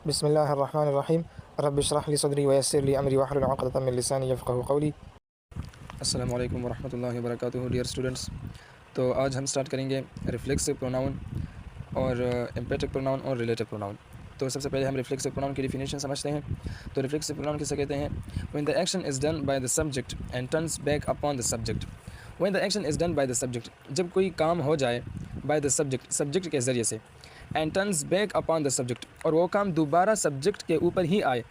बिस्मिल्लाहिर्रहमानिर्रहीम रब्बि इश्रह ली सदरी व यस्सिर ली अमरी वहलुल उक़दतम मिन लिसानी यफ़क़हू क़ौली। अस्सलामु अलैकुम वरहमतुल्लाहि वबरकातुहू। डियर स्टूडेंट्स, तो आज हम स्टार्ट करेंगे रिफ्लेक्सिव प्रोनाउन और एम्पेटिक प्रोनाउन और रिलेटिव प्रोनाउन। तो सबसे पहले हम रिफ्लेक्सिव प्रोनाउन की डिफिनेशन समझते हैं। तो रिफ्लेक्सिव प्रोनाउन किसे कहते हैं? When the action is done by the subject and turns back upon the subject. When the action is done by the subject, जब कोई काम हो जाए बाय द सब्जेक्ट, सब्जेक्ट के ज़रिए से, and turns back upon the subject, और वो काम दोबारा सब्जेक्ट के ऊपर ही आए,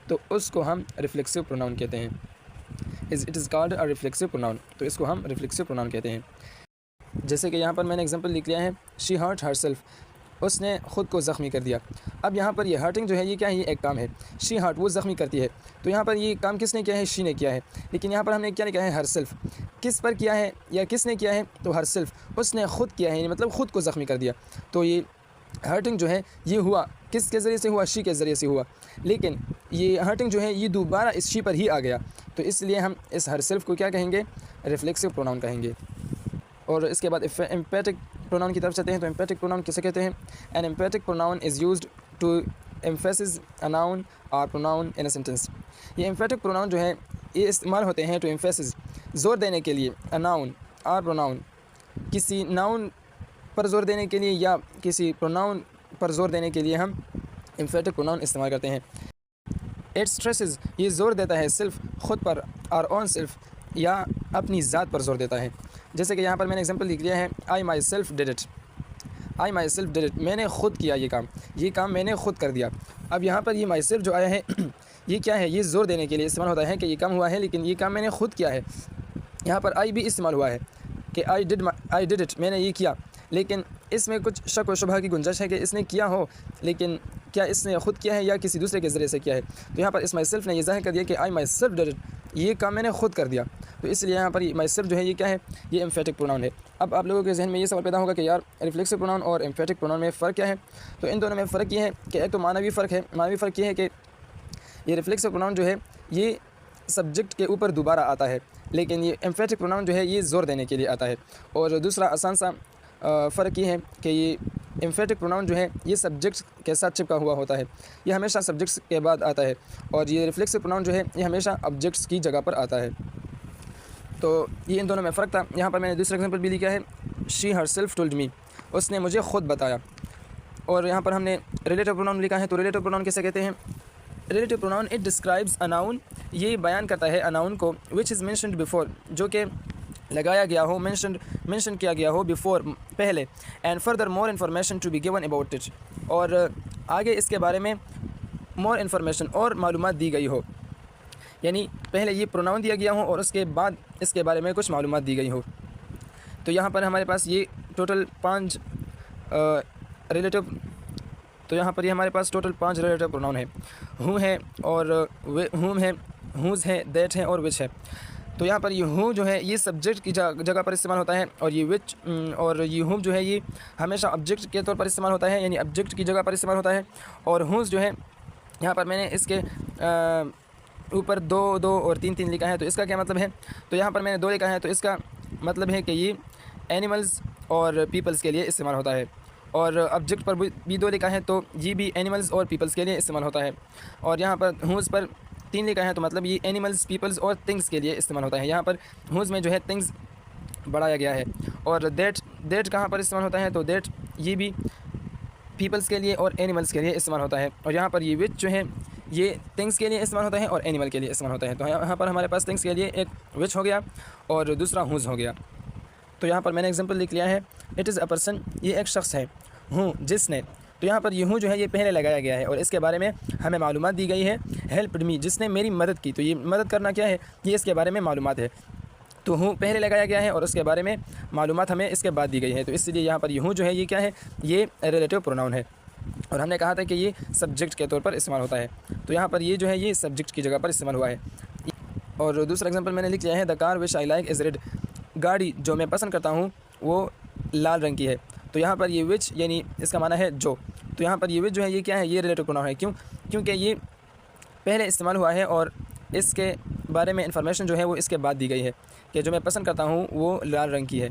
तो उसको हम रिफ्लेक्सिव प्रोनाउन कहते हैं। It is called a reflexive pronoun. तो इसको हम रिफ्लेक्सिव प्रोनाउन कहते हैं। जैसे कि यहाँ पर मैंने एग्जांपल लिख लिया है, शी हर्ट हरसेल्फ, उसने ख़ुद को ज़ख्मी कर दिया। अब यहाँ पर ये हर्टिंग जो है ये क्या है? ये एक काम है। शी हर्ट, वो ज़ख्मी करती है, तो यहाँ पर ये काम किसने किया है? शी ने किया है। लेकिन यहाँ पर हमने क्या लिखा है? हरसेल्फ। किस पर किया है या किसने किया है? तो हरसेल्फ, उसने ख़ुद किया है, मतलब ख़ुद को ज़ख्मी कर दिया। तो ये हर्टिंग जो है ये हुआ किसके ज़रिए से हुआ? शी के ज़रिए से हुआ। लेकिन ये हर्टिंग जो है ये दोबारा इस शी पर ही आ गया, तो इसलिए हम इस हरसेल्फ को क्या कहेंगे? रिफ्लेक्सिव प्रोनाउन कहेंगे। और इसके बाद एम्पेटिक प्रोनाउन की तरफ चलते हैं। तो एम्पेटिक प्रोनाउन किसे कहते हैं? An emphatic pronoun is used to emphasis a noun और प्रोनाउन इन अ सेंटेंस। ये एम्पेटिक प्रोनाउन जो है ये इस्तेमाल होते हैं टू एम्फेसिस, ज़ोर देने के लिए, अ नाउन और प्रोनाउन, किसी नाउन पर ज़ोर देने के लिए या किसी प्रोनाउन पर ज़ोर देने के लिए हम एम्फेटिक प्रोनाउन इस्तेमाल करते हैं। इट स्ट्रेसेस, ये ज़ोर देता है सिर्फ ख़ुद पर, और ऑन सिर्फ, या अपनी ज़ात पर ज़ोर देता है। जैसे कि यहाँ पर मैंने एग्जांपल लिख लिया है, I myself did it. I myself did it, मैंने ख़ुद किया ये काम मैंने ख़ुद कर दिया। अब यहाँ पर ये माई सेल्फ जो आया है ये क्या है? ये ज़ोर देने के लिए इस्तेमाल होता है कि ये काम हुआ है, लेकिन ये काम मैंने ख़ुद किया है। यहाँ पर आई भी इस्तेमाल हुआ है कि आई डिड इट, मैंने ये किया, लेकिन इसमें कुछ शक व शुबह की गुंजाइश है कि इसने किया हो, लेकिन क्या इसने ख़ुद किया है या किसी दूसरे के ज़रिए से किया है। तो यहाँ पर इस माई सेल्फ ने यह ज़ाहिर कर दिया कि आई माई सेल्फ डिड इट, ये काम मैंने ख़ुद कर दिया। तो इसलिए यहाँ पर माई सेल्फ जो है ये क्या है? ये एम्फेटिक प्रोनाउन है। अब आप लोगों के जहन में ये सवाल पैदा होगा कि यार रिफ्लेक्सिव प्रोनाउन और एम्फेटिक प्रोनाउन में फ़र्क क्या है? तो इन दोनों में फ़र्क ये है कि एक तो मानवी फ़र्क है। मानवी फ़र्क ये है कि ये रिफ्लेक्सिव प्रोनाउन जो है ये सब्जेक्ट के ऊपर दोबारा आता है, लेकिन ये एम्फेटिक प्रोनाउन जो है ये ज़ोर देने के लिए आता है। और दूसरा आसान सा फ़र्क ये है कि ये एम्फेटिक प्रोनाउन जो है ये सब्जेक्ट के साथ चिपका हुआ होता है, ये हमेशा सब्जेक्ट्स के बाद आता है, और ये रिफ्लेक्सिव प्रोनाउन जो है ये हमेशा ऑब्जेक्ट्स की जगह पर आता है। तो ये इन दोनों में फ़र्क था। यहाँ पर मैंने दूसरा एग्जांपल भी लिखा है, शी हरसेल्फ टोल्ड मी, उसने मुझे ख़ुद बताया। और यहाँ पर हमने रिलेटिव प्रोनाउन लिखा है। तो रिलेटिव प्रोनाउन किसे कहते हैं? Relative pronoun it describes a noun, ये बयान करता है अ नाउन को, विच इज़ मेंशन्ड बिफोर, जो कि लगाया गया हो, मेंशन किया गया हो, बिफोर, पहले, and further more information to be given about it, और आगे इसके बारे में मोर इन्फॉर्मेशन और मालूमात दी गई हो, यानी पहले ये प्रोनाउन दिया गया हो और उसके बाद इसके बारे में कुछ मालूमात दी गई हो। तो यहाँ पर हमारे पास ये टोटल 5 रिलेटिव, तो यहाँ पर ये हमारे पास टोटल 5 रिलेटिव प्रोनाउन है। हूँ है और हुम है, हुज़ है, दैट है और विच है। तो यहाँ पर ये हूँ जो है ये सब्जेक्ट की जगह पर इस्तेमाल होता है, और ये विच और ये हुम जो है ये हमेशा ऑब्जेक्ट के तौर पर इस्तेमाल होता है, यानी ऑब्जेक्ट की जगह पर इस्तेमाल होता है। और हुज़ जो है यहाँ पर मैंने इसके ऊपर 2 और 3 लिखा है। तो इसका क्या मतलब है? तो यहाँ पर मैंने 2 लिखा है, तो इसका मतलब है कि ये एनिमल्स और पीपल्स के लिए इस्तेमाल होता है। और ऑब्जेक्ट पर भी 2 लिखा है, तो ये भी एनिमल्स और पीपल्स के लिए इस्तेमाल होता है। और यहाँ पर हुज़ पर 3 लिखा है, तो मतलब ये एनिमल्स, पीपल्स और थिंग्स के लिए इस्तेमाल होता है। यहाँ पर हुज़ में जो है थिंग्स बढ़ाया गया है। और दैट कहाँ पर इस्तेमाल होता है? तो दैट ये भी पीपल्स के लिए और एनिमल्स के लिए इस्तेमाल होता है। और यहाँ पर ये विच जो है ये थिंग्स के लिए इस्तेमाल होता है और एनिमल के लिए इस्तेमाल होता है। तो यहाँ पर हमारे पास थिंग्स के लिए एक विच हो गया और दूसरा हुज़ हो गया। तो यहाँ पर मैंने एग्जांपल लिख लिया है, इट इज़ अ पर्सन, ये एक शख्स है, हूँ जिसने, तो यहाँ पर ये हूँ जो है ये पहले लगाया गया है और इसके बारे में हमें मालूमात दी गई है। हेल्प्ड मी, जिसने मेरी मदद की, तो ये मदद करना क्या है? ये इसके बारे में मालूमात है। तो हूँ पहले लगाया गया है और उसके बारे में मालूमात हमें इसके बाद दी गई है। तो इसलिए यहाँ पर ये हूँ जो है ये क्या है? ये रिलेटिव प्रोनाउन है। और हमने कहा था कि ये सब्जेक्ट के तौर पर इस्तेमाल होता है, तो यहाँ पर ये जो है ये सब्जेक्ट की जगह पर इस्तेमाल हुआ है। और दूसरा एग्जाम्पल मैंने लिख लिया है, the car which I like is red, गाड़ी जो मैं पसंद करता हूँ वो लाल रंग की है। तो यहाँ पर ये विच यानी इसका माना है जो, तो यहाँ पर ये विच जो है ये क्या है? ये रिलेटिव प्रोनाउन है। क्योंकि ये पहले इस्तेमाल हुआ है और इसके बारे में इंफॉर्मेशन जो है वो इसके बाद दी गई है कि जो मैं पसंद करता हूँ वो लाल रंग की है।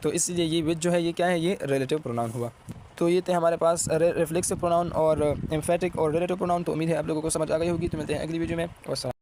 तो इसलिए ये विच जो है ये क्या है? ये रिलेटिव प्रोनाउन हुआ। तो ये थे हमारे पास रिफ्लेक्सिव प्रोनाउन और एम्फेटिक और रिलेटिव प्रोनाउन। तो उम्मीद है आप लोगों को समझ आ गई होगी। तो मिलते हैं अगली वीडियो में और